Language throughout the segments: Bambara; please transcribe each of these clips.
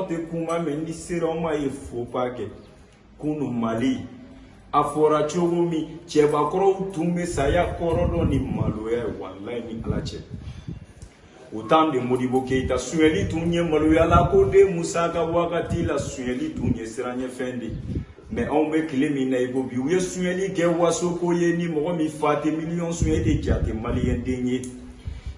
te kuma mais ni sera ma e faut pas que kunu Mali afora chogomi cheba koro tumbe saya koro do ni maloya wallahi ni alache autant de Modibo Keita sueli tunye maloya la ko de Musaka wakati la sueli tunye siranye fendi mais on be kilemi na ibo bi we sueli ke waso ko ye ni mo mi fate million sueli jate malien denye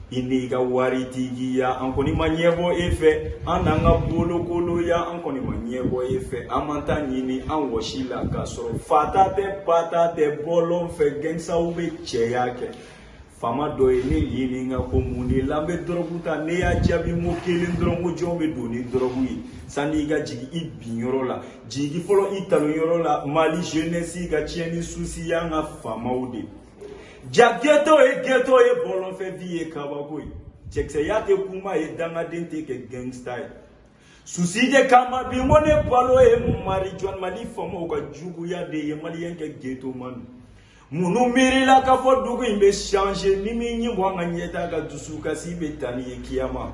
ini ga wari tigi ya ankoni manyebo efe ananga bolo kolo ya ankoni manyebo efe amanta nyini an washila kasoro fata te pata te bolon fe gengsa ube cheyake fama do ene yini nga komuni lambe droguta ne ya jabi mo kelin drogu jombe doni drogu yi sani ga jigi ibinyoro la jigi folo italo yoro la Mali jeunesse ga chieni susi ya nga fama ude Jageto e bolon fe vie kabakoi. Chekse yate kuma e danga dente ke gangster. Suside kama bi mone palo e mari John Mali fomo ka jugu ya de ye malien ke ghetto man. Munu miri la ka fo dugu imbe changer ni mi nyi mo nganyeta ka dusuka si betani e kiyama.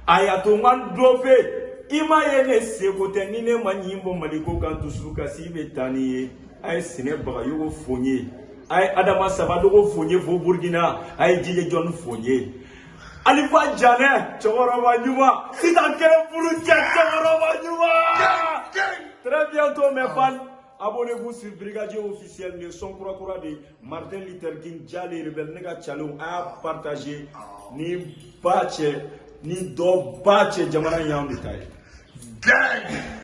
Ayato man dope ima ye ne sekote ni ne manyimbo maliko ka dusuka si betani e ay sine baga yogo fonye. Ay Adama Sabadogo fonye vo Burkina ay Djidje John fonye Alifa Jane Chokoroba Nyuma Sita Kere Buru Chokoroba Nyuma. Très bientôt mes fans, abonnez-vous sur Brigadier officiel de son Kura de Martin Luther King Jali Rebel Nega Chalou à partager ni bache ni do bache jamana yam détail.